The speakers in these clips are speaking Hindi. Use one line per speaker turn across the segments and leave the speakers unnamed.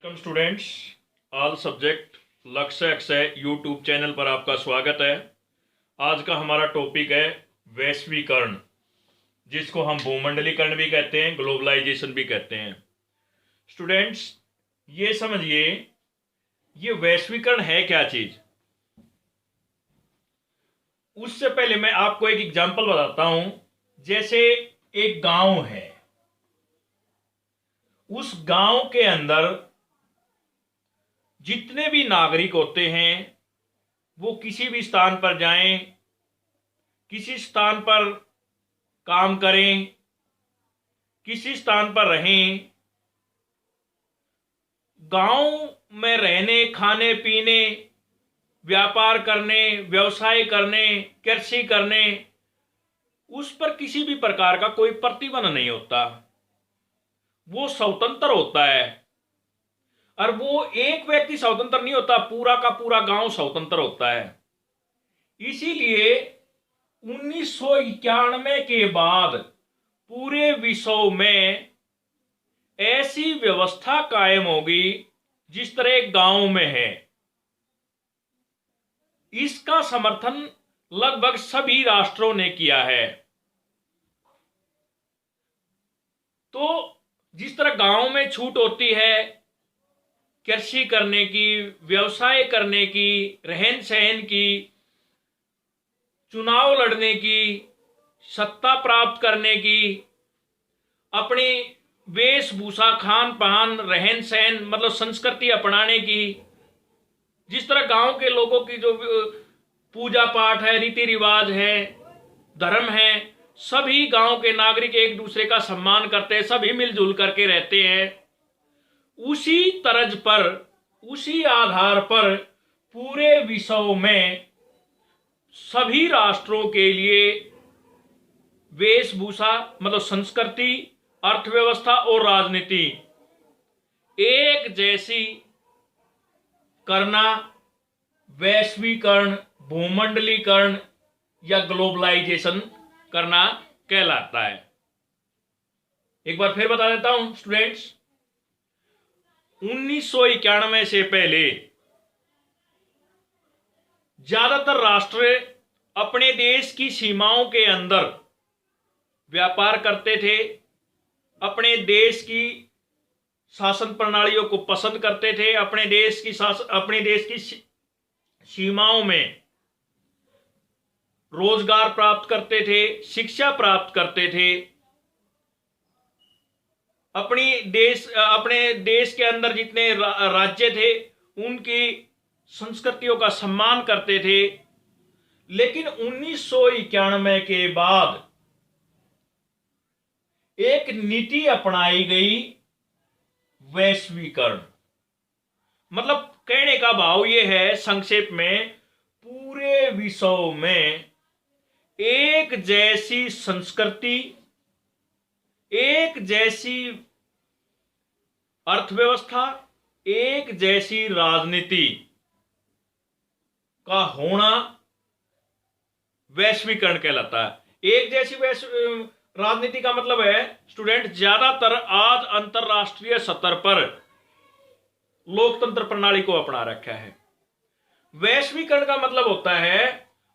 वेलकम स्टूडेंट्स, ऑल सब्जेक्ट लक्ष्य अक्षय यूट्यूब चैनल पर आपका स्वागत है। आज का हमारा टॉपिक है वैश्वीकरण, जिसको हम भूमंडलीकरण भी कहते हैं, ग्लोबलाइजेशन भी कहते हैं। स्टूडेंट्स, ये समझिए ये वैश्वीकरण है क्या चीज। उससे पहले मैं आपको एक एग्जांपल बताता हूं। जैसे एक गांव है, उस गांव के अंदर जितने भी नागरिक होते हैं वो किसी भी स्थान पर जाएं, किसी स्थान पर काम करें, किसी स्थान पर रहें, गांव में रहने, खाने पीने, व्यापार करने, व्यवसाय करने, कृषि करने, उस पर किसी भी प्रकार का कोई प्रतिबंध नहीं होता। वो स्वतंत्र होता है। और वो एक व्यक्ति स्वतंत्र नहीं होता, पूरा का पूरा गांव स्वतंत्र होता है। इसीलिए 1991 के बाद पूरे विश्व में ऐसी व्यवस्था कायम होगी जिस तरह एक गांव में है। इसका समर्थन लगभग सभी राष्ट्रों ने किया है। तो जिस तरह गांव में छूट होती है कृषि करने की, व्यवसाय करने की, रहन सहन की, चुनाव लड़ने की, सत्ता प्राप्त करने की, अपनी वेशभूषा, खान पान, रहन सहन मतलब संस्कृति अपनाने की, जिस तरह गांव के लोगों की जो पूजा पाठ है, रीति रिवाज है, धर्म है, सभी गांव के नागरिक एक दूसरे का सम्मान करते हैं, सभी मिलजुल करके रहते हैं। उसी तर्ज पर, उसी आधार पर पूरे विश्व में सभी राष्ट्रों के लिए वेशभूषा मतलब संस्कृति, अर्थव्यवस्था और राजनीति एक जैसी करना वैश्वीकरण, भूमंडलीकरण या ग्लोबलाइजेशन करना कहलाता है। एक बार फिर बता देता हूं स्टूडेंट्स, 1991 से पहले ज्यादातर राष्ट्र अपने देश की सीमाओं के अंदर व्यापार करते थे, अपने देश की शासन प्रणालियों को पसंद करते थे, अपने देश की सीमाओं में रोजगार प्राप्त करते थे, शिक्षा प्राप्त करते थे, अपने देश के अंदर जितने राज्य थे उनकी संस्कृतियों का सम्मान करते थे। लेकिन 1991 के बाद एक नीति अपनाई गई, वैश्वीकरण। मतलब कहने का भाव यह है संक्षेप में, पूरे विश्व में एक जैसी संस्कृति, एक जैसी अर्थव्यवस्था, एक जैसी राजनीति का होना वैश्वीकरण कहलाता है। एक जैसी राजनीति का मतलब है स्टूडेंट, ज्यादातर आज अंतरराष्ट्रीय स्तर पर लोकतंत्र प्रणाली को अपना रखा है। वैश्वीकरण का मतलब होता है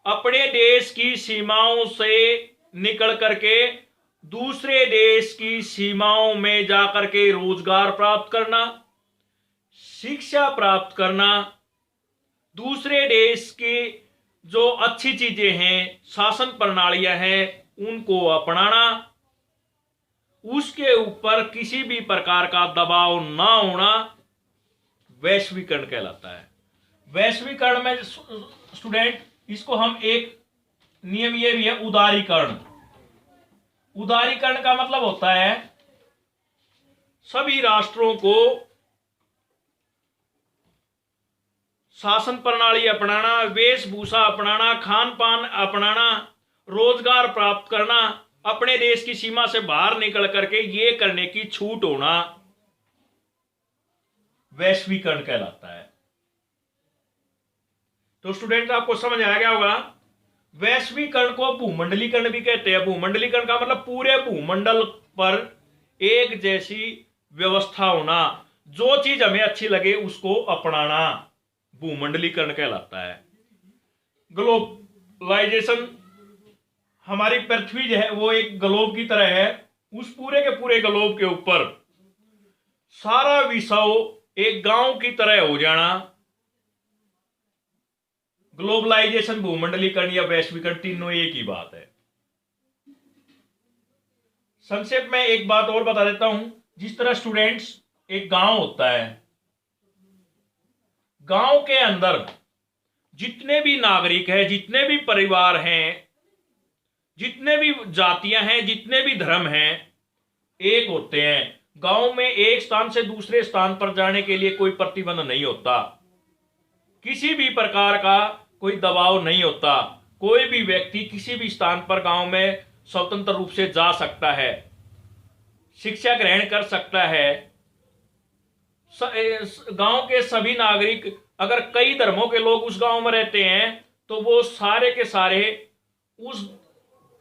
अपने देश की सीमाओं से निकल करके दूसरे देश की सीमाओं में जाकर के रोजगार प्राप्त करना, शिक्षा प्राप्त करना, दूसरे देश की जो अच्छी चीजें हैं, शासन प्रणालियां हैं, उनको अपनाना, उसके ऊपर किसी भी प्रकार का दबाव ना होना वैश्वीकरण कहलाता है। वैश्वीकरण में स्टूडेंट, इसको हम एक नियम ये भी है उदारीकरण। उदारीकरण का मतलब होता है सभी राष्ट्रों को शासन प्रणाली अपनाना, वेशभूषा अपनाना, खान पान अपनाना, रोजगार प्राप्त करना, अपने देश की सीमा से बाहर निकल करके ये करने की छूट होना वैश्वीकरण कहलाता है। तो स्टूडेंट आपको समझ आ गया होगा, वैश्वीकरण को भूमंडलीकरण भी कहते हैं। भूमंडलीकरण का मतलब पूरे भूमंडल पर एक जैसी व्यवस्था होना, जो चीज हमें अच्छी लगे उसको अपनाना भूमंडलीकरण कहलाता है। ग्लोबलाइजेशन, हमारी पृथ्वी जो है वो एक ग्लोब की तरह है। उस पूरे के पूरे ग्लोब के ऊपर सारा विश्व एक गांव की तरह हो जाना, ग्लोबलाइजेशन, भूमंडलीकरण या वैश्वीकरण, तीनों एक ही बात है। संक्षेप में एक बात और बता देता हूं। जिस तरह स्टूडेंट्स एक गांव होता है, गांव के अंदर जितने भी नागरिक हैं, जितने भी परिवार हैं, जितने भी जातियां हैं, जितने भी धर्म हैं, एक होते हैं। गांव में एक स्थान से दूसरे स्थान पर जाने के लिए कोई प्रतिबंध नहीं होता, किसी भी प्रकार का कोई दबाव नहीं होता। कोई भी व्यक्ति किसी भी स्थान पर गांव में स्वतंत्र रूप से जा सकता है, शिक्षा ग्रहण कर सकता है। गांव के सभी नागरिक, अगर कई धर्मों के लोग उस गांव में रहते हैं तो वो सारे के सारे उस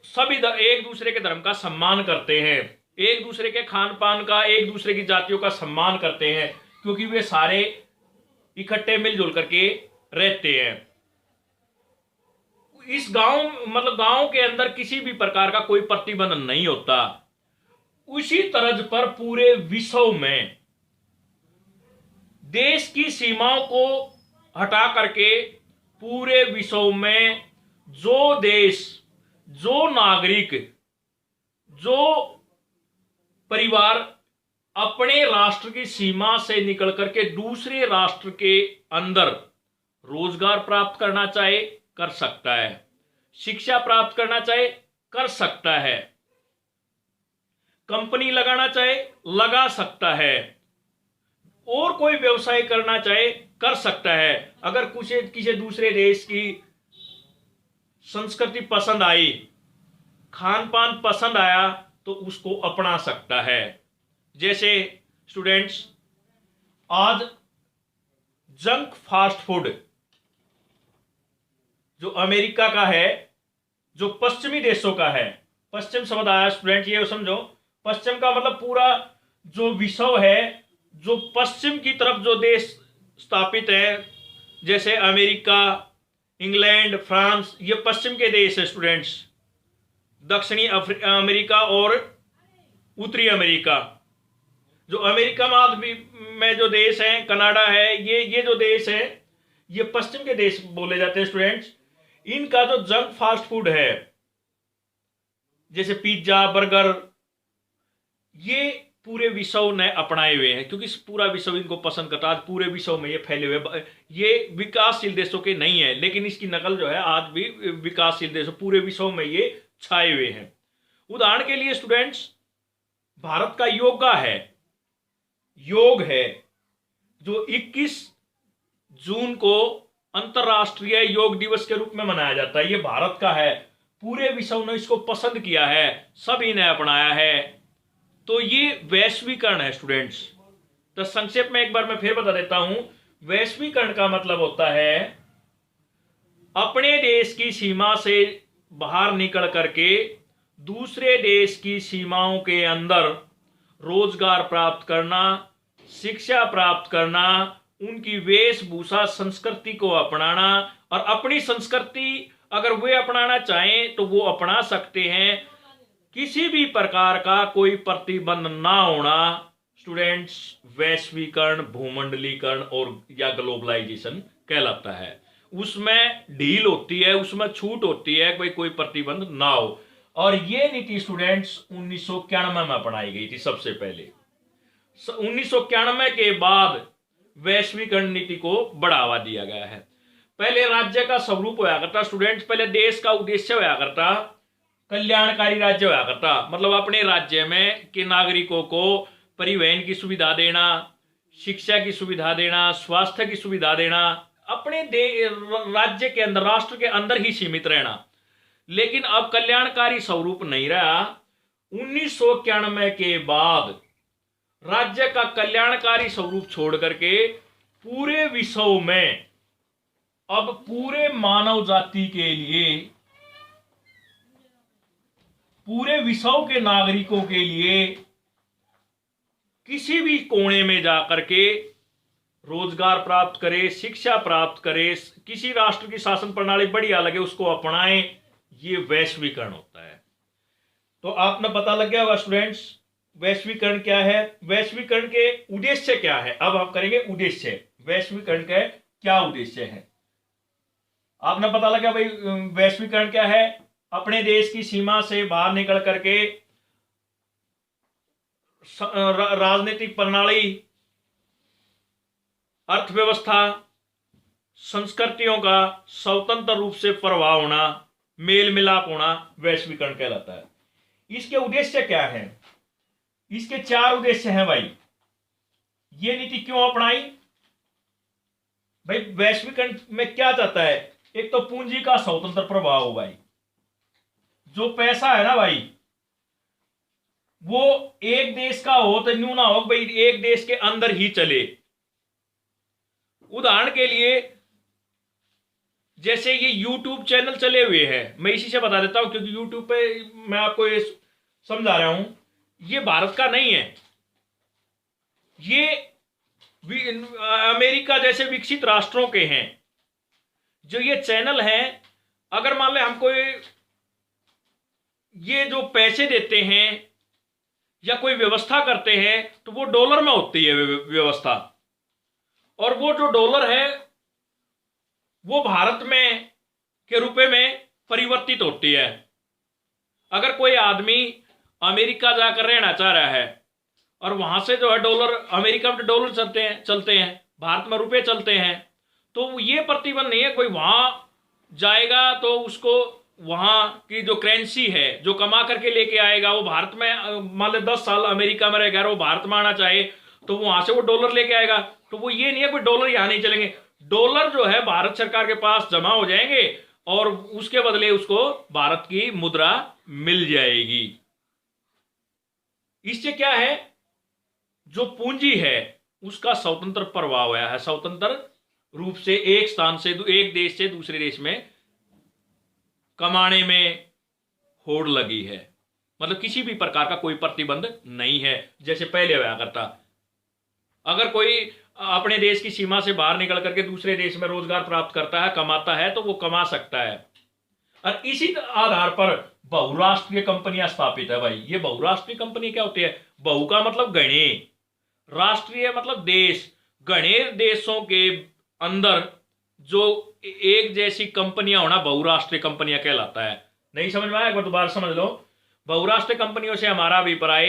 सभी एक दूसरे के धर्म का सम्मान करते हैं, एक दूसरे के खान पान का, एक दूसरे की जातियों का सम्मान करते हैं, क्योंकि वे सारे इकट्ठे मिलजुल करके रहते हैं। इस गांव मतलब गांव के अंदर किसी भी प्रकार का कोई प्रतिबंध नहीं होता। उसी तर्ज पर पूरे विश्व में देश की सीमाओं को हटा करके पूरे विश्व में जो देश, जो नागरिक, जो परिवार अपने राष्ट्र की सीमा से निकल करके दूसरे राष्ट्र के अंदर रोजगार प्राप्त करना चाहे कर सकता है, शिक्षा प्राप्त करना चाहे कर सकता है, कंपनी लगाना चाहे लगा सकता है, और कोई व्यवसाय करना चाहे कर सकता है। अगर कुछ किसी दूसरे देश की संस्कृति पसंद आई, खान पान पसंद आया, तो उसको अपना सकता है। जैसे स्टूडेंट्स, आज जंक फास्ट फूड जो अमेरिका का है, जो पश्चिमी देशों का है, पश्चिम शब्द आया स्टूडेंट, ये समझो, पश्चिम का मतलब पूरा जो विश्व है, जो पश्चिम की तरफ जो देश स्थापित है, जैसे अमेरिका, इंग्लैंड, फ्रांस, ये पश्चिम के देश है स्टूडेंट्स। दक्षिणी अमेरिका और उत्तरी अमेरिका, जो अमेरिका महाद्वीप में जो देश है, कनाडा है, ये जो देश है, ये पश्चिम के देश बोले जाते हैं स्टूडेंट्स। इनका जो जंक फास्ट फूड है, जैसे पिज्जा, बर्गर, ये पूरे विश्व ने अपनाए हुए हैं, क्योंकि पूरा विश्व इनको पसंद करता है। आज पूरे विश्व में ये फैले हुए, ये विकासशील देशों के नहीं है, लेकिन इसकी नकल जो है आज भी विकासशील देशों, पूरे विश्व में ये छाए हुए हैं। उदाहरण के लिए स्टूडेंट्स, भारत का योगा है, योग है, जो 21 जून को अंतरराष्ट्रीय योग दिवस के रूप में मनाया जाता है। ये भारत का है, पूरे विश्व ने इसको पसंद किया है, सभी ने अपनाया है। तो ये वैश्वीकरण है स्टूडेंट्स। तो संक्षेप में एक बार मैं फिर बता देता हूं, वैश्वीकरण का मतलब होता है अपने देश की सीमा से बाहर निकल करके दूसरे देश की सीमाओं के अंदर रोजगार प्राप्त करना, शिक्षा प्राप्त करना, उनकी वेशभूषा, संस्कृति को अपनाना, और अपनी संस्कृति अगर वे अपनाना चाहें तो वो अपना सकते हैं। किसी भी प्रकार का कोई प्रतिबंध ना होना स्टूडेंट्स वैश्वीकरण, भूमंडलीकरण और या ग्लोबलाइजेशन कहलाता है। उसमें ढील होती है, उसमें छूट होती है, कोई प्रतिबंध ना हो। और ये नीति स्टूडेंट्स 1991 में अपनाई गई थी सबसे पहले। 1991 के बाद वैश्वीकरण नीति को बढ़ावा दिया गया है। पहले राज्य का स्वरूप होया करता स्टूडेंट्स, पहले देश का उद्देश्य होया करता कल्याणकारी राज्य होया करता, मतलब अपने राज्य में के नागरिकों को परिवहन की सुविधा देना, शिक्षा की सुविधा देना, स्वास्थ्य की सुविधा देना, अपने राज्य के अंदर, राष्ट्र के अंदर ही सीमित रहना। लेकिन अब कल्याणकारी स्वरूप नहीं रहा। 1991 के बाद राज्य का कल्याणकारी स्वरूप छोड़ करके पूरे विश्व में अब पूरे मानव जाति के लिए, पूरे विश्व के नागरिकों के लिए किसी भी कोने में जा करके रोजगार प्राप्त करे, शिक्षा प्राप्त करे, किसी राष्ट्र की शासन प्रणाली बढ़िया लगे उसको अपनाएं, ये वैश्वीकरण होता है। तो आपने पता लग गया होगा स्टूडेंट्स वैश्वीकरण क्या है, वैश्वीकरण के उद्देश्य क्या है। अब हम करेंगे उद्देश्य, वैश्वीकरण का क्या उद्देश्य है। आपने पता लगा भाई वैश्वीकरण क्या है, अपने देश की सीमा से बाहर निकल करके राजनीतिक प्रणाली, अर्थव्यवस्था, संस्कृतियों का स्वतंत्र रूप से प्रभाव होना, मेल मिलाप होना वैश्वीकरण कहलाता है। इसके उद्देश्य क्या है, इसके 4 उद्देश्य हैं भाई। ये नीति क्यों अपनाई भाई, वैश्वीकरण में क्या चाहता है, एक तो पूंजी का स्वतंत्र प्रभाव हो भाई, जो पैसा है ना भाई वो एक देश का हो तो न्यू ना हो भाई, एक देश के अंदर ही चले। उदाहरण के लिए जैसे ये YouTube चैनल चले हुए हैं, मैं इसी से बता देता हूं क्योंकि YouTube पे मैं आपको ये समझा रहा हूं, ये भारत का नहीं है, ये अमेरिका जैसे विकसित राष्ट्रों के हैं। जो ये चैनल हैं, अगर मान ले हमको ये जो पैसे देते हैं या कोई व्यवस्था करते हैं तो वो डॉलर में होती है व्यवस्था, और वो जो डॉलर है वो भारत में के रुपए में परिवर्तित होती है। अगर कोई आदमी अमेरिका जाकर रहना चाह रहा है और वहां से जो है डॉलर, अमेरिका में डॉलर चलते हैं, भारत में रुपए चलते हैं, तो ये प्रतिबंध नहीं है कोई वहां जाएगा तो उसको वहां की जो करेंसी है जो कमा करके लेके आएगा वो भारत में, मान लो 10 साल अमेरिका में रहेगा, वो भारत में आना चाहे तो वहां से वो डॉलर लेके आएगा। तो वो ये नहीं है कोई डॉलर यहां नहीं चलेंगे, डॉलर जो है भारत सरकार के पास जमा हो जाएंगे और उसके बदले उसको भारत की मुद्रा मिल जाएगी। इससे क्या है, जो पूंजी है उसका स्वतंत्र प्रवाह हुआ है, स्वतंत्र रूप से एक स्थान से, एक देश से दूसरे देश में कमाने में होड़ लगी है। मतलब किसी भी प्रकार का कोई प्रतिबंध नहीं है जैसे पहले हुआ करता। अगर कोई अपने देश की सीमा से बाहर निकल करके दूसरे देश में रोजगार प्राप्त करता है, कमाता है, तो वो कमा सकता है। और इसी आधार पर बहुराष्ट्रीय कंपनियां स्थापित है भाई। ये बहुराष्ट्रीय कंपनी क्या होती है, बहु का मतलब गणे, राष्ट्रीय मतलब देश, गणे देशों के अंदर जो एक जैसी कंपनियां होना बहुराष्ट्रीय कंपनियां कहलाता है। नहीं समझ में आया, एक बार दोबारा समझ लो। बहुराष्ट्रीय कंपनियों से हमारा अभिप्राय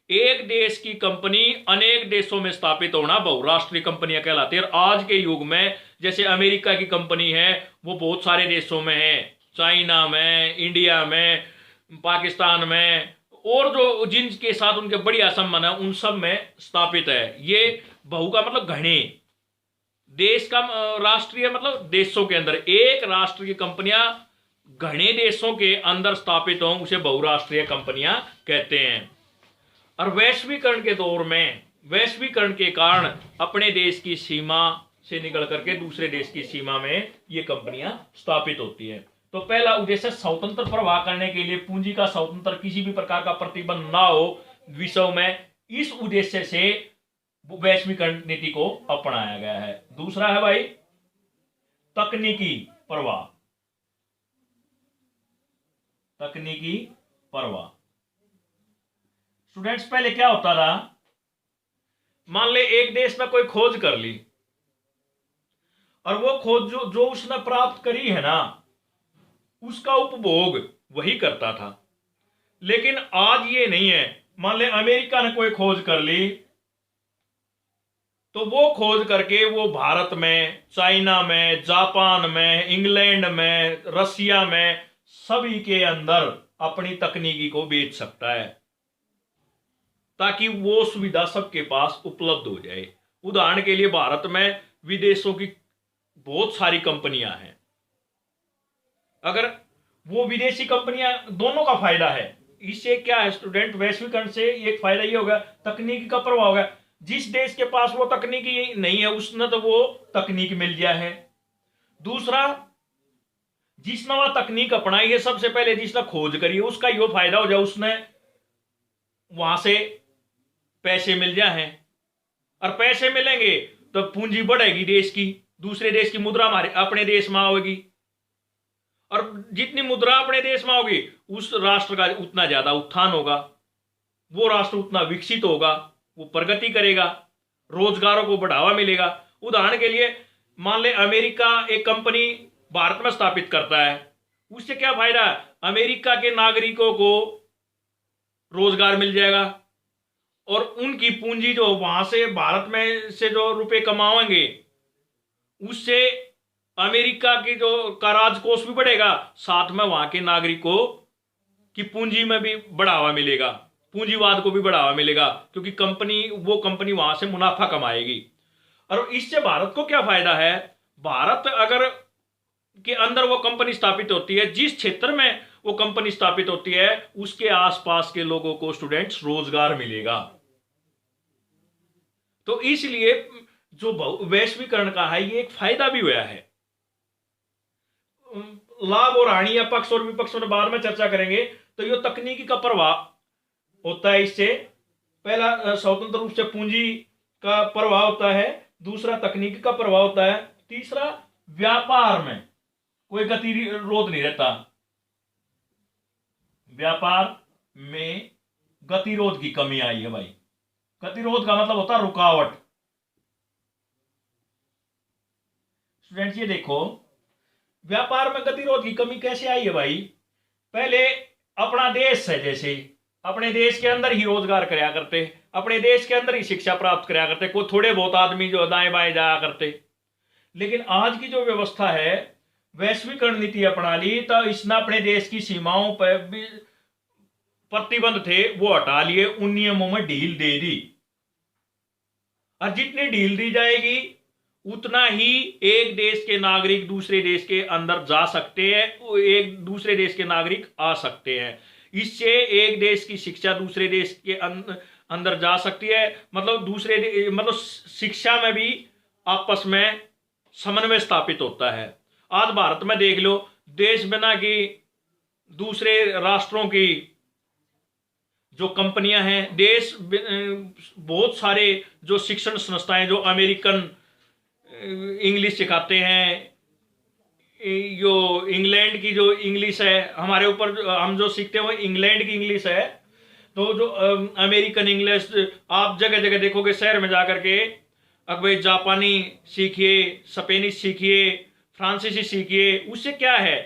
एक देश की कंपनी अनेक देशों में स्थापित होना बहुराष्ट्रीय कंपनियां कहलाती है। और आज के युग में जैसे अमेरिका की कंपनी है वो बहुत सारे देशों में है, चाइना में, इंडिया में, पाकिस्तान में, और जो जिनके साथ उनके बढ़िया संबंध है उन सब में स्थापित है। ये बहु का मतलब घने, देश का राष्ट्रीय मतलब देशों के अंदर, एक राष्ट्र की कंपनियां घने देशों के अंदर स्थापित हों उसे बहुराष्ट्रीय कंपनियां कहते हैं। और वैश्वीकरण के दौर में, वैश्वीकरण के कारण अपने देश की सीमा से निकल करके दूसरे देश की सीमा में ये कंपनियां स्थापित होती है। तो पहला उद्देश्य स्वतंत्र प्रवाह करने के लिए पूंजी का स्वतंत्र, किसी भी प्रकार का प्रतिबंध ना हो विश्व में, इस उद्देश्य से वैश्वीकरण नीति को अपनाया गया है। दूसरा है भाई तकनीकी प्रवाह, तकनीकी प्रवाह। स्टूडेंट्स पहले क्या होता था, मान ले एक देश में कोई खोज कर ली और वो खोज जो उसने प्राप्त करी है ना उसका उपभोग वही करता था। लेकिन आज ये नहीं है, मान ले अमेरिका ने कोई खोज कर ली तो वो खोज करके वो भारत में, चाइना में, जापान में, इंग्लैंड में, रसिया में, सभी के अंदर अपनी तकनीकी को बेच सकता है ताकि वो सुविधा सबके पास उपलब्ध हो जाए। उदाहरण के लिए भारत में विदेशों की बहुत सारी कंपनियां हैं, अगर वो विदेशी कंपनियां, दोनों का फायदा है। इससे क्या है स्टूडेंट, वैश्वीकरण से एक फायदा ये होगा तकनीकी का प्रभाव होगा। जिस देश के पास वो तकनीकी नहीं है उसने तो वो तकनीक मिल गया है। दूसरा, जिसने वह तकनीक अपनाई है सबसे पहले, जिसने खोज करी है उसका यो फायदा हो जाए, उसने वहां से पैसे मिल जाए, और पैसे मिलेंगे तो पूंजी बढ़ेगी देश की, दूसरे देश की मुद्रा हमारे अपने देश में आएगी, और जितनी मुद्रा अपने देश में होगी उस राष्ट्र का उतना ज्यादा उत्थान होगा, वो राष्ट्र उतना विकसित होगा, वो प्रगति करेगा, रोजगारों को बढ़ावा मिलेगा। उदाहरण के लिए मान ले अमेरिका एक कंपनी भारत में स्थापित करता है, उससे क्या फायदा? अमेरिका के नागरिकों को रोजगार मिल जाएगा, और उनकी पूंजी जो वहां से भारत में से जो रुपए कमाएंगे उससे अमेरिका की जो का राजकोष भी बढ़ेगा, साथ में वहां के नागरिकों की पूंजी में भी बढ़ावा मिलेगा, पूंजीवाद को भी बढ़ावा मिलेगा, क्योंकि वो कंपनी वहां से मुनाफा कमाएगी। और इससे भारत को क्या फायदा है? भारत अगर के अंदर वो कंपनी स्थापित होती है, जिस क्षेत्र में वो कंपनी स्थापित होती है उसके आसपास के लोगों को स्टूडेंट्स रोजगार मिलेगा। तो इसलिए जो वैश्वीकरण का है ये एक फायदा भी हुआ है। लाभ और हानि या पक्ष और विपक्ष में बाद में चर्चा करेंगे। तो ये तकनीकी का प्रभाव होता है, इससे पहला स्वतंत्र रूप से पूंजी का प्रभाव होता है, दूसरा तकनीकी का प्रभाव होता है, तीसरा व्यापार में कोई गतिरोध नहीं रहता, व्यापार में गतिरोध की कमी आई है भाई। गतिरोध का मतलब होता है रुकावट। स्टूडेंट्स ये देखो व्यापार में गतिरोध की कमी कैसे आई है भाई? पहले अपना देश है, जैसे अपने देश के अंदर ही रोजगार कराया करते, अपने देश के अंदर ही शिक्षा प्राप्त कराया करते, कोई थोड़े बहुत आदमी जो दाएं बाएं जाया करते। लेकिन आज की जो व्यवस्था है, वैश्वीकरण नीति अपना ली तो इसने अपने देश की सीमाओं पर भी प्रतिबंध थे वो हटा लिए, उन नियमों में ढील दे दी, और जितनी ढील दी जाएगी उतना ही एक देश के नागरिक दूसरे देश के अंदर जा सकते हैं, एक दूसरे देश के नागरिक आ सकते हैं। इससे एक देश की शिक्षा दूसरे देश के अंदर जा सकती है, मतलब शिक्षा में भी आपस में समन्वय स्थापित होता है। आज भारत में देख लो, देश बना की दूसरे राष्ट्रों की जो कंपनियां हैं, देश बहुत सारे जो शिक्षण संस्थाएं जो अमेरिकन इंग्लिश सिखाते हैं, जो इंग्लैंड की जो इंग्लिश है हमारे ऊपर हम जो सीखते हैं वो इंग्लैंड की इंग्लिश है। तो जो अमेरिकन इंग्लिश आप जगह जगह देखोगे, शहर में जाकर के अब भाई जापानी सीखिए, स्पेनिश सीखिए, फ्रांसीसी सीखिए। उससे क्या है,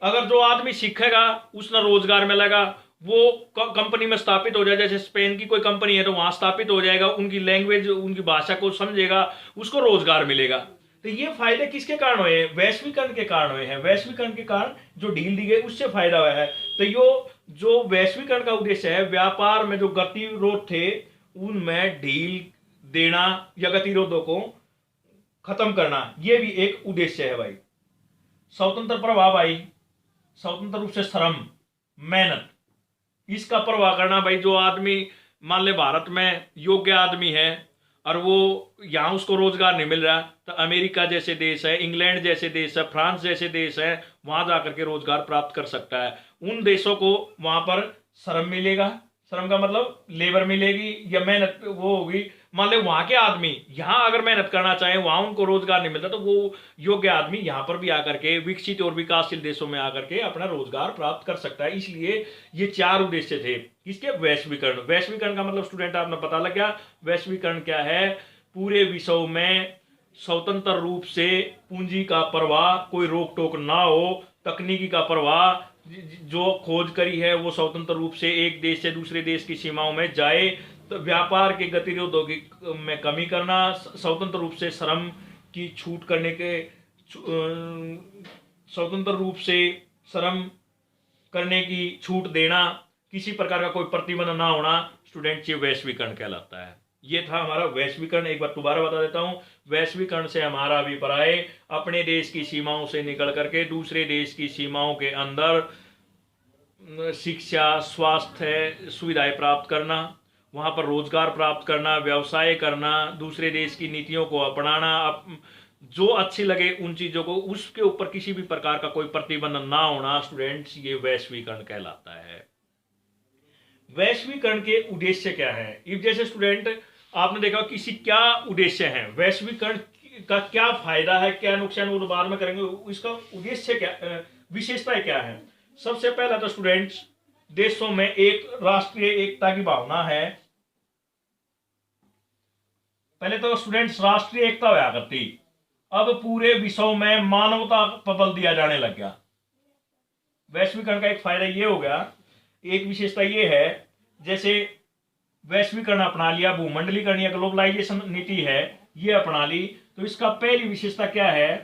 अगर जो आदमी सीखेगा उसने रोजगार मिलेगा, वो कंपनी में स्थापित हो जाए, जैसे स्पेन की कोई कंपनी है तो वहां स्थापित हो जाएगा, उनकी लैंग्वेज उनकी भाषा को समझेगा, उसको रोजगार मिलेगा। तो ये फायदे किसके कारण हुए हैं? वैश्वीकरण के कारण हुए हैं। वैश्वीकरण के कारण जो ढील दी गई उससे फायदा हुआ है। तो यो जो वैश्वीकरण का उद्देश्य है, व्यापार में जो गतिरोध थे उनमें ढील देना या गतिरोधों को खत्म करना, यह भी एक उद्देश्य है भाई। स्वतंत्र प्रभाव आई, स्वतंत्र रूप से श्रम, मेहनत, इसका प्रवाह करना भाई। जो आदमी मान ले भारत में योग्य आदमी है और वो यहाँ उसको रोजगार नहीं मिल रहा, तो अमेरिका जैसे देश है, इंग्लैंड जैसे देश है, फ्रांस जैसे देश है, वहां जाकर के रोजगार प्राप्त कर सकता है। उन देशों को वहां पर श्रम मिलेगा, श्रम का मतलब लेबर मिलेगी या मेहनत वो होगी। मान ले वहां के आदमी यहाँ अगर मेहनत करना चाहे, वहां उनको रोजगार नहीं मिलता, तो वो योग्य आदमी यहाँ पर भी आकर के विकसित और विकासशील देशों में आकर के अपना रोजगार प्राप्त कर सकता है। इसलिए ये चार उद्देश्य थे किसके? वैश्वीकरण। वैश्वीकरण का मतलब स्टूडेंट आपने पता लग गया। वैश्वीकरण क्या है? पूरे विश्व में स्वतंत्र रूप से पूंजी का प्रवाह, कोई रोक टोक ना हो, तकनीकी का प्रवाह, जो खोज करी है वो स्वतंत्र रूप से एक देश से दूसरे देश की सीमाओं में जाए, तो व्यापार के गतिरोधों में कमी करना, स्वतंत्र रूप से श्रम की छूट करने के, स्वतंत्र रूप से श्रम करने की छूट देना, किसी प्रकार का कोई प्रतिबंध ना होना, स्टूडेंट, ये वैश्वीकरण कहलाता है। ये था हमारा वैश्वीकरण। एक बार दोबारा बता देता हूं, वैश्वीकरण से हमारा अभिप्राय अपने देश की सीमाओं से निकल करके दूसरे देश की सीमाओं के अंदर शिक्षा, स्वास्थ्य सुविधाएं प्राप्त करना, वहां पर रोजगार प्राप्त करना, व्यवसाय करना, दूसरे देश की नीतियों को अपनाना, जो अच्छी लगे उन चीजों को, उसके ऊपर किसी भी प्रकार का कोई प्रतिबंध ना होना, स्टूडेंट्स, ये वैश्वीकरण कहलाता है। वैश्वीकरण के उद्देश्य क्या है? इफ जैसे स्टूडेंट आपने देखा किसी क्या उद्देश्य है, वैश्वीकरण का क्या फायदा है, क्या नुकसान, वो बाद में करेंगे। इसका उद्देश्य क्या, विशेषताएं क्या है? सबसे पहला तो स्टूडेंट्स, देशों में एक राष्ट्रीय एकता की भावना है। पहले तो स्टूडेंट्स राष्ट्रीय एकता हुआ करती, अब पूरे विश्व में मानवता पर बल दिया जाने लग गया। वैश्वीकरण का एक फायदा ये हो गया, एक विशेषता ये है, जैसे वैश्वीकरण अपना लिया, भूमंडलीकरण या ग्लोबलाइजेशन नीति है ये अपना ली, तो इसका पहली विशेषता क्या है?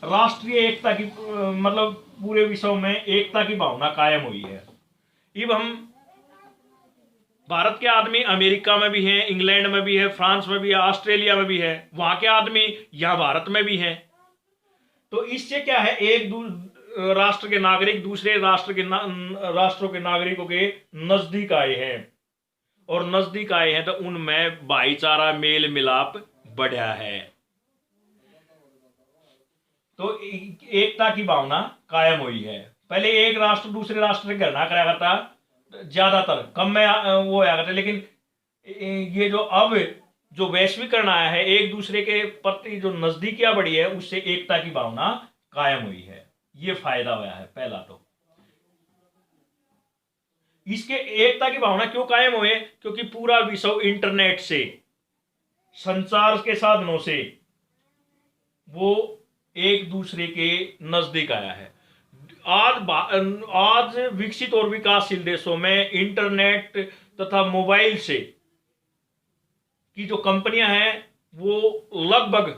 राष्ट्रीय एकता की, मतलब पूरे विश्व में एकता की भावना कायम हुई है। अब हम भारत के आदमी अमेरिका में भी हैं, इंग्लैंड में भी है, फ्रांस में भी है, ऑस्ट्रेलिया में भी है, वहां के आदमी यहां भारत में भी हैं। तो इससे क्या है, एक राष्ट्र के नागरिक दूसरे राष्ट्रों के नागरिकों के नजदीक आए हैं, और नजदीक आए हैं तो उनमें भाईचारा मेल मिलाप बढ़ा है, तो एकता की भावना कायम हुई है। पहले एक राष्ट्र दूसरे राष्ट्र से गणना करा करता, ज्यादातर कम में वो आया करता, लेकिन ये जो अब जो वैश्वीकरण आया है, एक दूसरे के प्रति जो नजदीकियां बढ़ी है, उससे एकता की भावना कायम हुई है। ये फायदा हुआ है पहला। तो इसके एकता की भावना क्यों कायम हुए? क्योंकि पूरा विश्व इंटरनेट से, संचार के साधनों से वो एक दूसरे के नजदीक आया है। आज विकसित और विकासशील देशों में इंटरनेट तथा मोबाइल से की जो कंपनियां हैं वो लगभग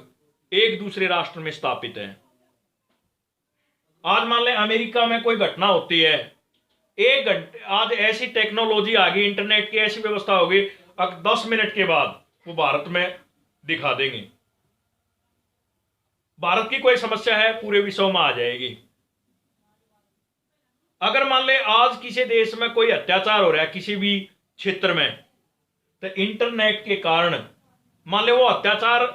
एक दूसरे राष्ट्र में स्थापित हैं। आज मान लें अमेरिका में कोई घटना होती है, एक घंटे आज ऐसी टेक्नोलॉजी आ गई, इंटरनेट की ऐसी व्यवस्था होगी, अब 10 मिनट के बाद वो भारत में दिखा देंगे। भारत की कोई समस्या है पूरे विश्व में आ जाएगी। अगर मान ले आज किसी देश में कोई अत्याचार हो रहा है किसी भी क्षेत्र में, तो इंटरनेट के कारण मान ले वो अत्याचार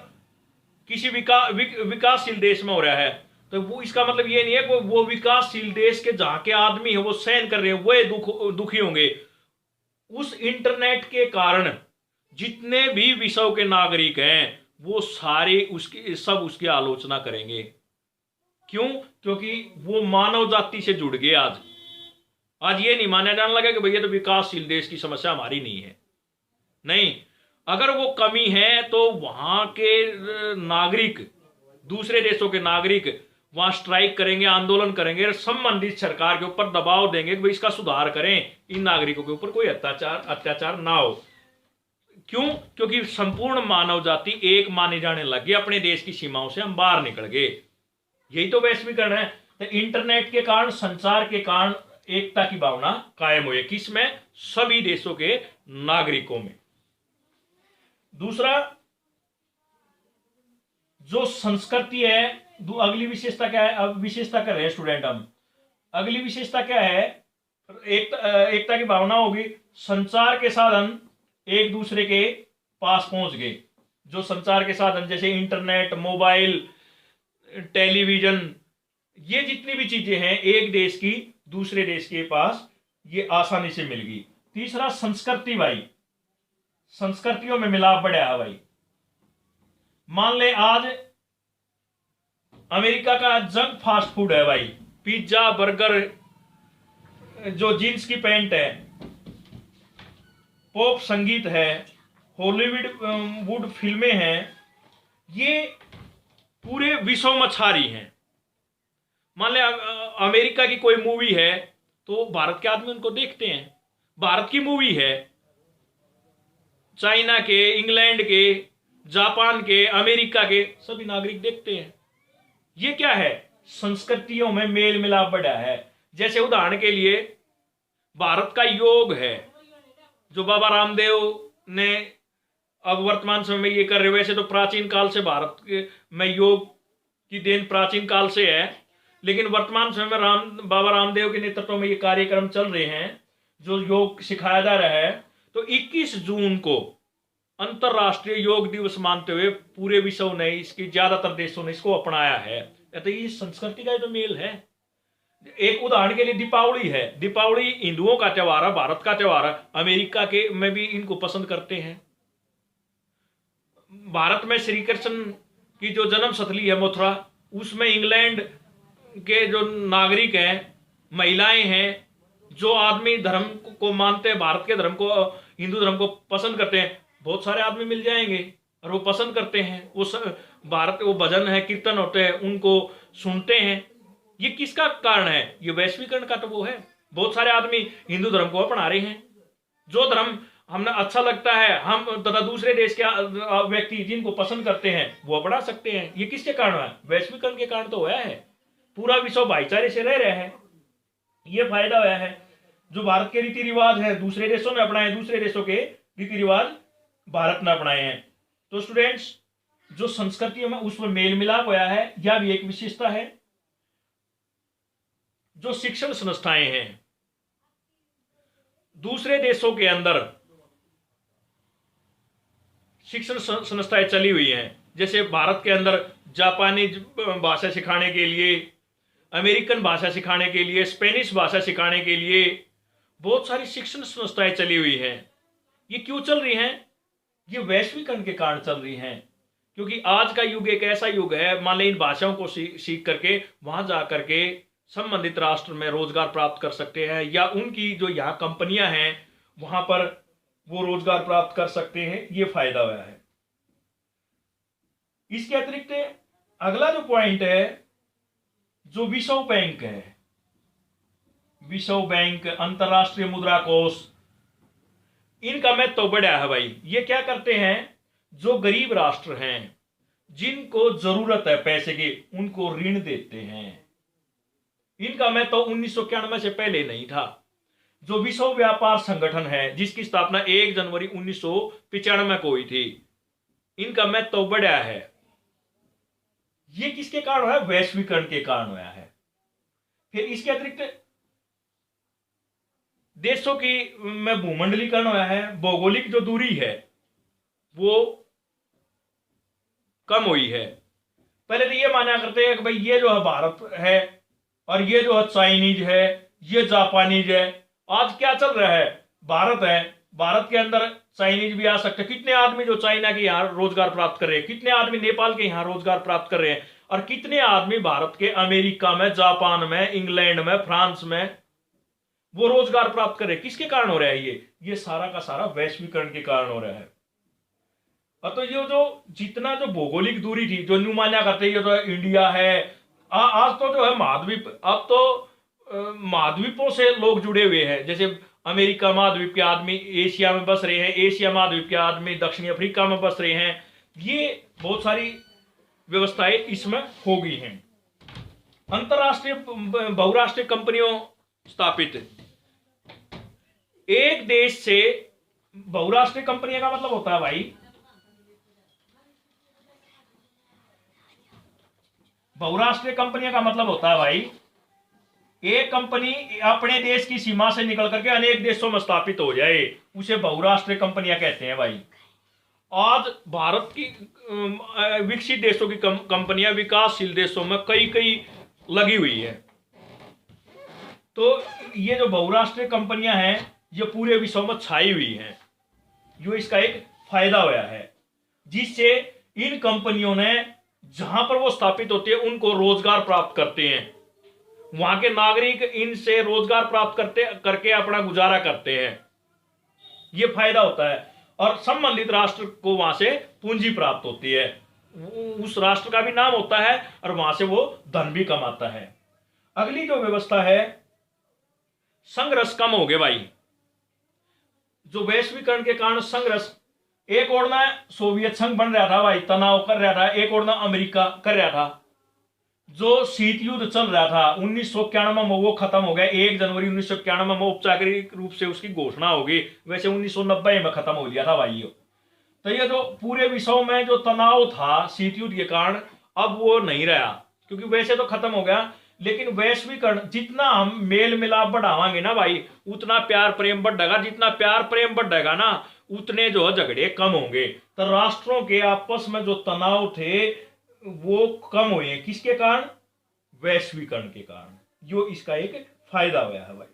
किसी विकासशील देश में हो रहा है, तो वो इसका मतलब ये नहीं है कि वो विकासशील देश के जहां के आदमी है वो सहन कर रहे हैं, वो दुखी होंगे। उस इंटरनेट के कारण जितने भी विश्व के नागरिक हैं वो सारे उसकी आलोचना करेंगे। क्यों? क्योंकि वो मानव जाति से जुड़ गए। आज ये नहीं माना जाने लगा कि भैया तो विकासशील देश की समस्या हमारी नहीं है। नहीं, अगर वो कमी है तो वहां के नागरिक, दूसरे देशों के नागरिक वहां स्ट्राइक करेंगे, आंदोलन करेंगे, संबंधित सरकार के ऊपर दबाव देंगे कि भाई इसका सुधार करें, इन नागरिकों के ऊपर कोई अत्याचार ना हो। क्यों? क्योंकि संपूर्ण मानव जाति एक माने जाने लगी, अपने देश की सीमाओं से हम बाहर निकल गए। यही तो वैश्वीकरण है। तो इंटरनेट के कारण, संचार के कारण एकता की भावना कायम हुई। किसमें? सभी देशों के नागरिकों में। दूसरा जो संस्कृति है, अगली विशेषता क्या है? अब विशेषता कर रहे हैं स्टूडेंट हम। अगली विशेषता क्या है? एकता की भावना होगी, संचार के साधन एक दूसरे के पास पहुंच गए। जो संचार के साधन जैसे इंटरनेट, मोबाइल, टेलीविजन, ये जितनी भी चीजें हैं एक देश की दूसरे देश के पास ये आसानी से मिल गई। तीसरा संस्कृति भाई, संस्कृतियों में मिलाप बढ़ा है भाई। मान ले आज अमेरिका का जंक फास्ट फूड है भाई, पिज्जा, बर्गर, जो जींस की पैंट है, पॉप संगीत है, हॉलीवुड फिल्में हैं, ये पूरे विश्व में छा रही हैं। मान ले अमेरिका की कोई मूवी है तो भारत के आदमी उनको देखते हैं। भारत की मूवी है, चाइना के, इंग्लैंड के, जापान के, अमेरिका के सभी नागरिक देखते हैं। ये क्या है? संस्कृतियों में मेल मिलाप बढ़ा है। जैसे उदाहरण के लिए भारत का योग है, जो बाबा रामदेव ने अब वर्तमान समय में ये कर रहे। वैसे तो प्राचीन काल से भारत में योग की देन प्राचीन काल से है, लेकिन वर्तमान समय में बाबा रामदेव के नेतृत्व में ये कार्यक्रम चल रहे हैं जो योग सिखाया जा रहा है। तो 21 जून को अंतरराष्ट्रीय योग दिवस मानते हुए पूरे विश्व ने, इसकी ज्यादातर देशों ने इसको अपनाया है। तो ये संस्कृति का तो मेल है। एक उदाहरण के लिए दीपावली है, दीपावली हिंदुओं का त्योहार है, भारत का त्योहार है, अमेरिका के में भी इनको पसंद करते हैं। भारत में श्री कृष्ण की जो जन्म स्थली है मथुरा, उसमें इंग्लैंड के जो नागरिक हैं, महिलाएं हैं, जो आदमी धर्म को मानते हैं, भारत के धर्म को, हिंदू धर्म को पसंद करते हैं, बहुत सारे आदमी मिल जाएंगे और वो पसंद करते हैं। वो भारत वो भजन है, कीर्तन होते हैं, उनको सुनते हैं। ये किसका कारण है? ये वैश्वीकरण का तो वो है। बहुत सारे आदमी हिंदू धर्म को अपना रहे हैं। जो धर्म हमें अच्छा लगता है, हम तथा दूसरे देश के व्यक्ति जिनको पसंद करते हैं वो अपना सकते हैं। ये किसके कारण है? वैश्वीकरण के कारण तो होया है। पूरा विश्व भाईचारे से रह रहे हैं, ये फायदा होया है। जो भारत के रीति रिवाज है दूसरे देशों ने अपनाए, दूसरे देशों के रीति रिवाज भारत ने अपनाए हैं। तो स्टूडेंट्स, जो संस्कृतियों में उसमें मेल मिलाप होया है, यह भी एक विशेषता है। जो शिक्षण संस्थाएं हैं दूसरे देशों के अंदर, शिक्षण संस्थाएं चली हुई हैं। जैसे भारत के अंदर जापानी भाषा सिखाने के लिए, अमेरिकन भाषा सिखाने के लिए, स्पेनिश भाषा सिखाने के लिए बहुत सारी शिक्षण संस्थाएं चली हुई हैं। ये क्यों चल रही हैं? ये वैश्वीकरण के कारण चल रही हैं। क्योंकि आज का युग एक ऐसा युग है, मान लें इन भाषाओं को सीख करके वहां जा करके संबंधित राष्ट्र में रोजगार प्राप्त कर सकते हैं, या उनकी जो यहाँ कंपनियां हैं वहां पर वो रोजगार प्राप्त कर सकते हैं। ये फायदा हुआ है। इसके अतिरिक्त अगला जो पॉइंट है, जो विश्व बैंक है, विश्व बैंक, अंतरराष्ट्रीय मुद्रा कोष, इनका महत्व तो बढ़ा है भाई। ये क्या करते हैं? जो गरीब राष्ट्र हैं, जिनको जरूरत है पैसे की, उनको ऋण देते हैं। इनका महत्व 1991 से पहले नहीं था। जो विश्व व्यापार संगठन है, जिसकी स्थापना 1 जनवरी 1995 को हुई थी, इनका महत्व तो बढ़ा है। ये किसके कारण है? वैश्वीकरण के कारण हुआ है। फिर इसके अतिरिक्त देशों की में भूमंडलीकरण हुआ है, भौगोलिक जो दूरी है वो कम हुई है। पहले तो ये माना करते हैं कि भाई ये जो है भारत है और ये जो है चाइनीज है, ये जापानीज है। आज क्या चल रहा है? भारत है, भारत के अंदर चाइनीज भी आ सकते हैं। कितने आदमी जो चाइना के यहाँ रोजगार प्राप्त कर रहे हैं, कितने आदमी नेपाल के यहाँ रोजगार प्राप्त कर रहे हैं, और कितने आदमी भारत के अमेरिका में, जापान में, इंग्लैंड में, फ्रांस में वो रोजगार प्राप्त कर रहे हैं। किसके कारण हो रहा है? ये सारा का सारा वैश्वीकरण के कारण हो रहा है। और तो ये जो जितना जो भौगोलिक दूरी थी, जो न्यू मान्या करते ये तो इंडिया है, आज तो जो है महाद्वीप, अब तो महाद्वीपों से लोग जुड़े हुए हैं। जैसे अमेरिका महाद्वीप के आदमी एशिया में बस रहे हैं, एशिया महाद्वीप के आदमी दक्षिणी अफ्रीका में बस रहे हैं। ये बहुत सारी व्यवस्थाएं इसमें हो गई हैं। अंतरराष्ट्रीय बहुराष्ट्रीय कंपनियों स्थापित, एक देश से बहुराष्ट्रीय कंपनियों का मतलब होता है भाई, बहुराष्ट्रीय कंपनियों का मतलब होता है भाई, एक कंपनी अपने देश की सीमा से निकल करके अनेक देशों में स्थापित हो जाए, उसे बहुराष्ट्रीय कंपनियां कहते हैं भाई। आज भारत की विकसित देशों की कंपनियां विकासशील देशों में कई कई लगी हुई है। तो ये जो बहुराष्ट्रीय कंपनियां हैं ये पूरे विश्व में छाई हुई हैं। जो इसका एक फायदा हुआ है, जिससे इन कंपनियों ने जहां पर वो स्थापित होती है उनको रोजगार प्राप्त करते हैं। वहां के नागरिक इनसे रोजगार प्राप्त करके अपना गुजारा करते हैं। ये फायदा होता है। और संबंधित राष्ट्र को वहां से पूंजी प्राप्त होती है, उस राष्ट्र का भी नाम होता है और वहां से वो धन भी कमाता है। अगली जो व्यवस्था है, संघर्ष कम हो गए भाई। जो वैश्वीकरण के कारण संघर्ष, एक ओर ना सोवियत संघ बन रहा था भाई, तनाव कर रहा था, एक ओर ना अमेरिका कर रहा था। जो शीत युद्ध चल रहा था 1991 में वो खत्म हो गया। 1 जनवरी 1991 में औपचारिक रूप से उसकी घोषणा हो गई। वैसे 1990 में खत्म हो गया था भाई। तो ये जो पूरे विश्व में जो तनाव था शीत युद्ध के कारण, अब वो नहीं रहा, क्योंकि वैसे तो खत्म हो गया। लेकिन वैश्वीकरण, जितना हम मेल मिलाप बढ़ावांगे ना भाई, उतना प्यार प्रेम बढ़ेगा। जितना प्यार प्रेम बढ़ेगा ना, उतने जो है झगड़े कम होंगे। तो राष्ट्रों के आपस में जो तनाव थे वो कम हुए। किसके कारण? वैश्वीकरण के कारण। यो इसका एक फायदा हुआ है भाई।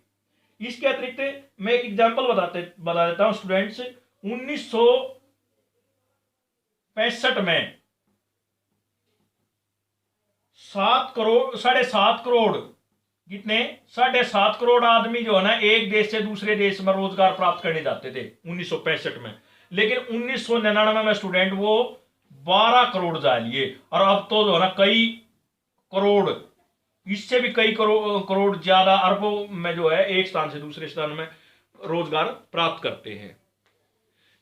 इसके अतिरिक्त मैं एक एग्जांपल बता देता हूं स्टूडेंट्स। 1965 में 7.5 करोड़ कितने 7.5 करोड़ आदमी जो है ना एक देश से दूसरे देश में रोजगार प्राप्त करने जाते थे 1965 में। लेकिन 1999 में स्टूडेंट वो 12 करोड़ जा लिए, और अब तो जो है ना कई करोड़, इससे भी कई करोड़ ज्यादा अरबों में जो है एक स्थान से दूसरे स्थान में रोजगार प्राप्त करते हैं।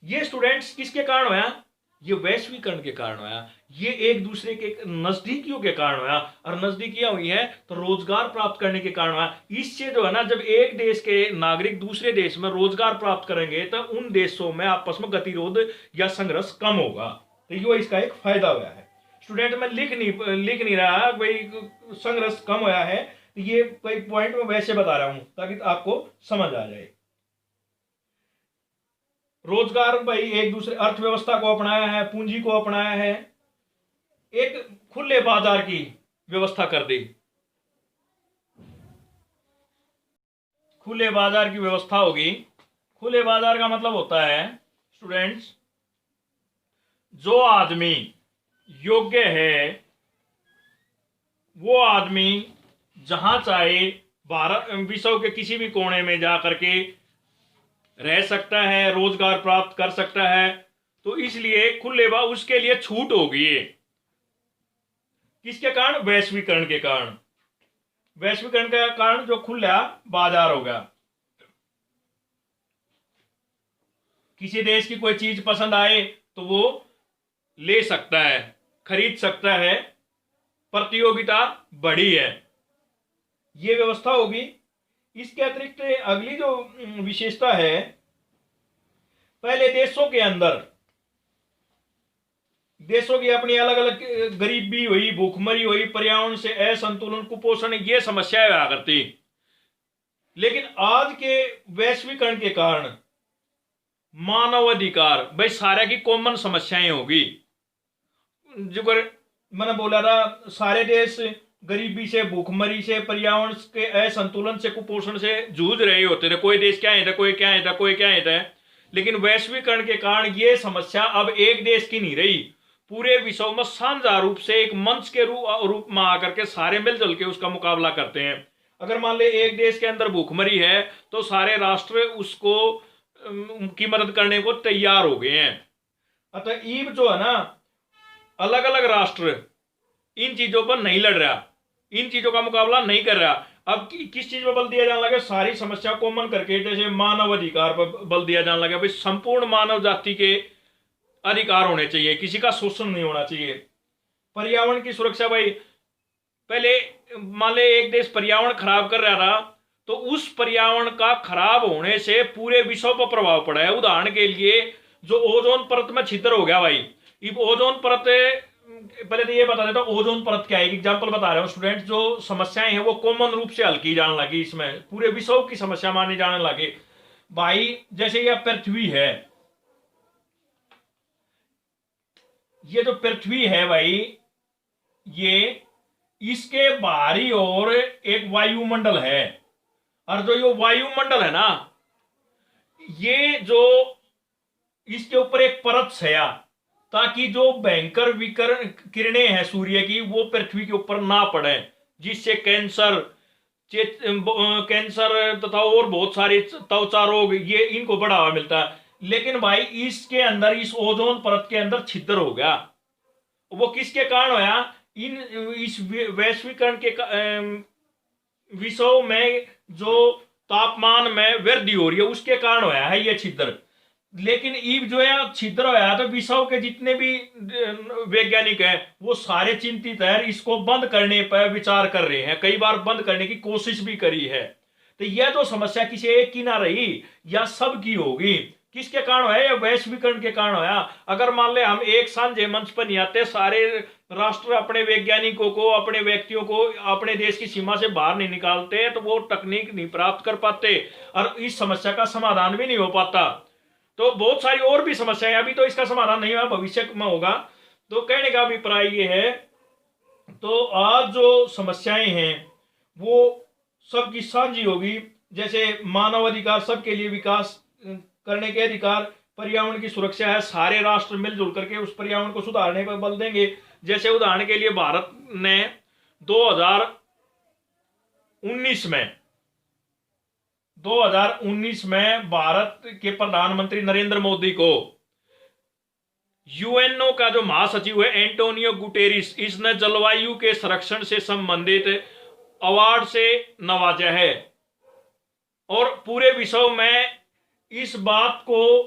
ये स्टूडेंट्स किसके कारण हुआ? ये वैश्वीकरण के कारण हुआ, ये एक दूसरे के नजदीकियों के कारण हुआ, और नजदीकियां हुई है तो रोजगार प्राप्त करने के कारण हुआ। इससे जो है ना जब एक देश के नागरिक दूसरे देश में रोजगार प्राप्त करेंगे तो उन देशों में आपस में गतिरोध या संघर्ष कम होगा। तो ये इसका एक फायदा हुआ है। स्टूडेंट में लिख नहीं रहा भाई संघर्ष कम हुआ है, तो ये कोई पॉइंट में वैसे बता रहा हूं ताकि आपको समझ आ जाए। रोजगार भाई एक दूसरे अर्थव्यवस्था को अपनाया है, पूंजी को अपनाया है, एक खुले बाजार की व्यवस्था कर दी। खुले बाजार की व्यवस्था होगी। खुले बाजार का मतलब होता है स्टूडेंट्स, जो आदमी योग्य है वो आदमी जहां चाहे भारत विश्व के किसी भी कोने में जा करके रह सकता है, रोजगार प्राप्त कर सकता है। तो इसलिए खुले उसके लिए छूट होगी। किसके कारण? वैश्वीकरण के कारण। वैश्वीकरण के कारण जो खुला बाजार होगा, किसी देश की कोई चीज पसंद आए तो वो ले सकता है, खरीद सकता है, प्रतियोगिता बढ़ी है, ये व्यवस्था होगी। इसके अतिरिक्त अगली जो विशेषता है, पहले देशों के अंदर देशों की अपनी अलग अलग गरीबी हुई, भूखमरी हुई, पर्यावरण से असंतुलन, कुपोषण, ये समस्याएं हुआ करती। लेकिन आज के वैश्वीकरण के कारण मानव अधिकार भाई सारे की कॉमन समस्याएं होगी। जो मैंने बोला था सारे देश गरीबी से, भूखमरी से, पर्यावरण के असंतुलन से, कुपोषण से जूझ रहे होते थे। कोई देश क्या है था, कोई क्या है था, कोई क्या है था। लेकिन वैश्वीकरण के कारण ये समस्या अब एक देश की नहीं रही, पूरे विश्व में साझा रूप से एक मंच के रूप में आकर के सारे मिलजुल के उसका मुकाबला करते हैं। अगर मान ले एक देश के अंदर भूखमरी है तो सारे राष्ट्र उसको की मदद करने को तैयार हो गए हैं। अतः ईब जो है ना अलग अलग राष्ट्र इन चीजों पर नहीं लड़ रहा, इन चीजों का मुकाबला नहीं कर रहा। अब किस चीज पर बल दिया जाने लगा? सारी समस्या कॉमन करके, जैसे मानव अधिकार पर बल दिया जाने लगा। भाई संपूर्ण मानव जाति के अधिकार होने चाहिए, किसी का शोषण नहीं होना चाहिए। पर्यावरण की सुरक्षा, भाई पहले मान ले एक देश पर्यावरण खराब कर रहा था तो उस पर्यावरण का खराब होने से पूरे विश्व पर प्रभाव पड़ा है। उदाहरण के लिए जो ओजोन परत में छिद्र हो गया भाई, ये ओजोन परत, पहले तो ये बता देता हूं ओजोन परत क्या है। एग्जांपल बता रहा हूं स्टूडेंट, जो समस्याएं हैं वो कॉमन रूप से हल की जाने लगी, इसमें पूरे विश्व की समस्या मानी जाने लगी भाई। जैसे ये पृथ्वी है, ये जो पृथ्वी है भाई, ये इसके बाहरी ओर एक वायुमंडल है, और जो ये वायुमंडल है ना, ये जो इसके ऊपर एक परत छाया ताकि जो भयंकर विकिरण किरणें हैं सूर्य की वो पृथ्वी के ऊपर ना पड़े, जिससे कैंसर तथा और बहुत सारे त्वचा रोग ये इनको बढ़ावा मिलता है। लेकिन भाई इसके अंदर, इस ओजोन परत के अंदर छिद्र हो गया। वो किसके कारण होया? इस वैश्वीकरण के विश्व में जो तापमान में वृद्धि हो रही है उसके कारण होया है ये छिद्र। लेकिन ईब जो है छिद्र होया तो विश्व के जितने भी वैज्ञानिक हैं वो सारे चिंतित हैं, इसको बंद करने पर विचार कर रहे हैं, कई बार बंद करने की कोशिश भी करी है। तो यह तो समस्या किसी एक की ना रही, या सब की होगी। किसके कारण है? या वैश्वीकरण के कारण होया। अगर मान ले हम एक साझे मंच पर नहीं आते, सारे राष्ट्र अपने वैज्ञानिकों को, अपने व्यक्तियों को अपने देश की सीमा से बाहर नहीं निकालते, तो वो तकनीक नहीं प्राप्त कर पाते और इस समस्या का समाधान भी नहीं हो पाता। तो बहुत सारी और भी समस्याएं, अभी तो इसका समाधान नहीं हुआ, भविष्य में होगा। तो कहने का अभिप्राय ये है, तो आज जो समस्याएं हैं वो सबकी साझी होगी, जैसे मानव अधिकार, सबके लिए विकास करने के अधिकार, पर्यावरण की सुरक्षा है, सारे राष्ट्र मिलजुल करके उस पर्यावरण को सुधारने पर बल देंगे। जैसे उदाहरण के लिए भारत ने 2019 में भारत के प्रधानमंत्री नरेंद्र मोदी को यूएनओ का जो महासचिव है एंटोनियो गुटेरिस, इसने जलवायु के संरक्षण से संबंधित अवार्ड से नवाजा है। और पूरे विश्व में इस बात को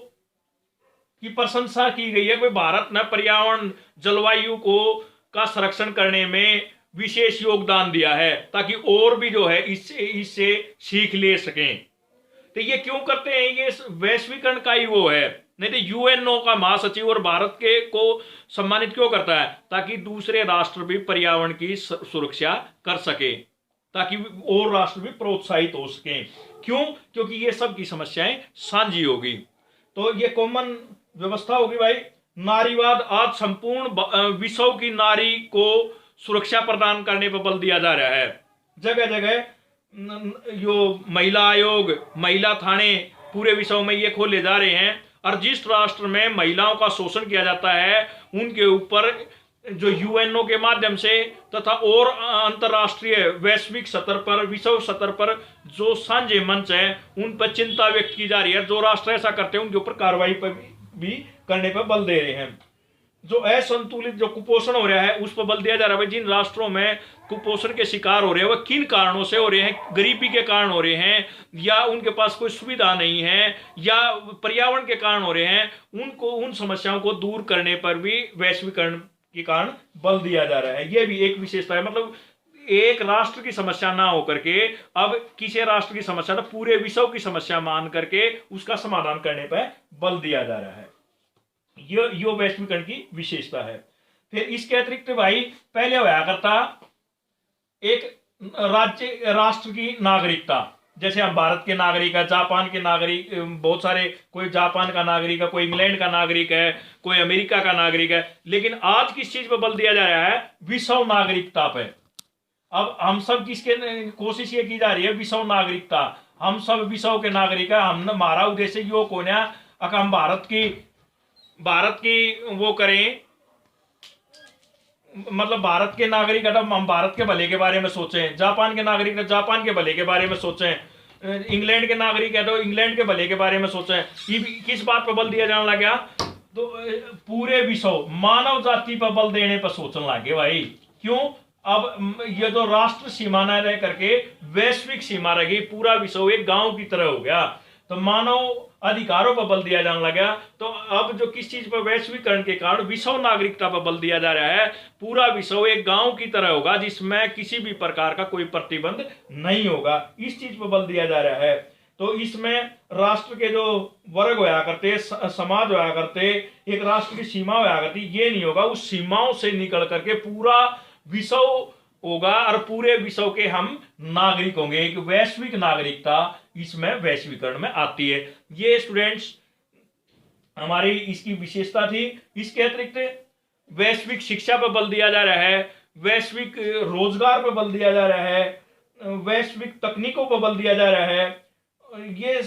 की प्रशंसा की गई है कि भारत ने पर्यावरण जलवायु को का संरक्षण करने में विशेष योगदान दिया है, ताकि और भी जो है इससे सीख ले सकें। तो ये क्यों करते हैं? ये वैश्वीकरण का ही वो है। नहीं तो यूएनओ का महासचिव और भारत के को सम्मानित क्यों करता है? ताकि दूसरे राष्ट्र भी पर्यावरण की सुरक्षा कर सके, ताकि और राष्ट्र भी प्रोत्साहित हो सके। क्यों? क्योंकि ये सब की समस्याएं साझी होगी, तो ये कॉमन व्यवस्था होगी भाई। नारीवाद, आज संपूर्ण विश्व की नारी को सुरक्षा प्रदान करने पर बल दिया जा रहा है। जगह जगह जो महिला आयोग, महिला थाने पूरे विश्व में ये खोले जा रहे हैं। और जिस राष्ट्र में महिलाओं का शोषण किया जाता है उनके ऊपर जो यूएनओ के माध्यम से तथा और अंतर्राष्ट्रीय वैश्विक स्तर पर, विश्व स्तर पर जो साझे मंच है उन पर चिंता व्यक्त की जा रही है। जो राष्ट्र ऐसा करते हैं उनके ऊपर कार्रवाई पर भी करने पर बल दे रहे हैं। जो असंतुलित जो कुपोषण हो रहा है उस पर बल दिया जा रहा है। जिन राष्ट्रों में कुपोषण के शिकार हो रहे हैं वह किन कारणों से हो रहे हैं? गरीबी के कारण हो रहे हैं, या उनके पास कोई सुविधा नहीं है, या पर्यावरण के कारण हो रहे हैं। उनको उन समस्याओं को दूर करने पर भी वैश्वीकरण के कारण बल दिया जा रहा है। यह भी एक विशेषता है। मतलब एक राष्ट्र की समस्या ना होकर के अब किसी राष्ट्र की समस्या तो पूरे विश्व की समस्या मान करके उसका समाधान करने पर बल दिया जा रहा है। यो वैश्वीकरण की विशेषता है। फिर इसके अतिरिक्त भाई पहले होया करता एक राष्ट्र की नागरिकता, जैसे हम भारत के नागरिक है, जापान के नागरिक, बहुत सारे, कोई जापान का नागरिक है, कोई इंग्लैंड का नागरिक है, कोई अमेरिका का नागरिक है। लेकिन आज किस चीज पर बल दिया जा रहा है? विश्व नागरिकता पे। अब हम सब किसके कोशिश ये की जा रही है? विश्व नागरिकता। हम सब विश्व के नागरिक है। हम हमारा उद्देश्य यो कौन है? अगर हम भारत की वो करें, मतलब भारत के नागरिक है तो हम भारत के भले के बारे में सोचें, जापान के नागरिक है जापान के भले के बारे में सोचें, इंग्लैंड के नागरिक है तो इंग्लैंड के भले के बारे में सोचें। ये किस बात पर बल दिया जाने लग गया? तो पूरे विश्व, मानव जाति पर बल देने पर सोचने लगे भाई। क्यों? अब ये जो राष्ट्र सीमा न रह करके वैश्विक सीमा रह गई, पूरा विश्व एक गांव की तरह हो गया, तो मानव अधिकारों पर बल दिया जाने लगा। तो अब जो किस चीज पर? वैश्वीकरण के कारण विश्व नागरिकता पर बल दिया जा रहा है। पूरा विश्व एक गांव की तरह होगा जिसमें किसी भी प्रकार का कोई प्रतिबंध नहीं होगा। इस चीज पर बल दिया जा रहा है। तो इसमें राष्ट्र के जो वर्ग होया करते, समाज होया करते, एक राष्ट्र की सीमा होया करती, ये नहीं होगा। उस सीमाओं से निकल करके पूरा विश्व होगा और पूरे विश्व के हम नागरिक होंगे। एक वैश्विक नागरिकता इसमें वैश्वीकरण में आती है। ये स्टूडेंट्स हमारी इसकी विशेषता थी। इसके अतिरिक्त वैश्विक शिक्षा पर बल दिया जा रहा है, वैश्विक रोजगार पर बल दिया जा रहा है, वैश्विक तकनीकों पर बल दिया जा रहा है। ये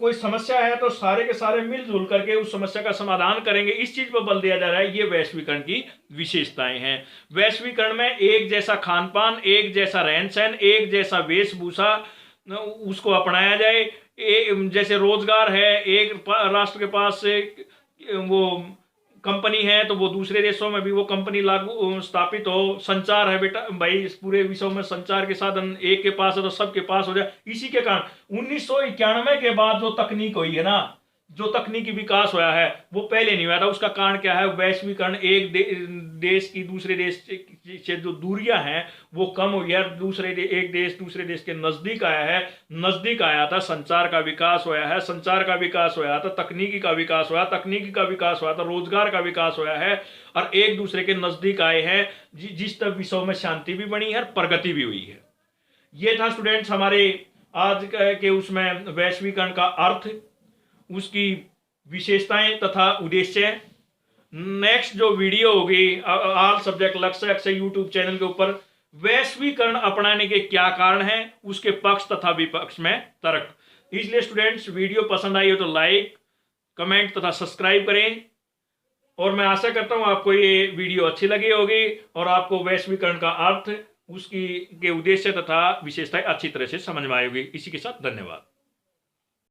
कोई समस्या है तो सारे के सारे मिलजुल करके उस समस्या का समाधान करेंगे, इस चीज पर बल दिया जा रहा है। ये वैश्वीकरण की विशेषताएं हैं। वैश्वीकरण में एक जैसा खान पान, एक जैसा रहन सहन, एक जैसा वेशभूषा उसको अपनाया जाए। जैसे रोजगार है, एक राष्ट्र के पास वो कंपनी है तो वो दूसरे देशों में भी वो कंपनी लागू स्थापित हो। संचार है बेटा भाई, पूरे विश्व में संचार के साधन एक के पास है तो सबके पास हो जाए। इसी के कारण 1991 के बाद जो तकनीक हुई है ना, जो तकनीकी विकास हुआ है वो पहले नहीं हुआ था। उसका कारण क्या है? वैश्वीकरण। एक देश की दूसरे देश से जो दूरियां हैं वो कम हुई है, एक देश दूसरे देश के नजदीक आया है। नजदीक आया था, संचार का विकास हुआ है, संचार का विकास हुआ था, तकनीकी का विकास हुआ, तकनीकी का विकास हुआ था, रोजगार का विकास हुआ है और एक दूसरे के नजदीक आए हैं, जिस तरह विश्व में शांति भी बनी है, प्रगति भी हुई है। ये था स्टूडेंट्स हमारे आज के उसमें वैश्वीकरण का अर्थ, उसकी विशेषताएं तथा उद्देश्य। नेक्स्ट जो वीडियो होगी ऑल सब्जेक्ट लक्ष्य यूट्यूब चैनल के ऊपर, वैश्वीकरण अपनाने के क्या कारण हैं, उसके पक्ष तथा विपक्ष में तर्क। इसलिए स्टूडेंट्स, वीडियो पसंद आई हो तो लाइक, कमेंट तथा सब्सक्राइब करें। और मैं आशा करता हूं आपको ये वीडियो अच्छी लगी होगी और आपको वैश्वीकरण का अर्थ, उसकी के उद्देश्य तथा विशेषताएं अच्छी तरह से समझ में आई होगी। इसी के साथ धन्यवाद।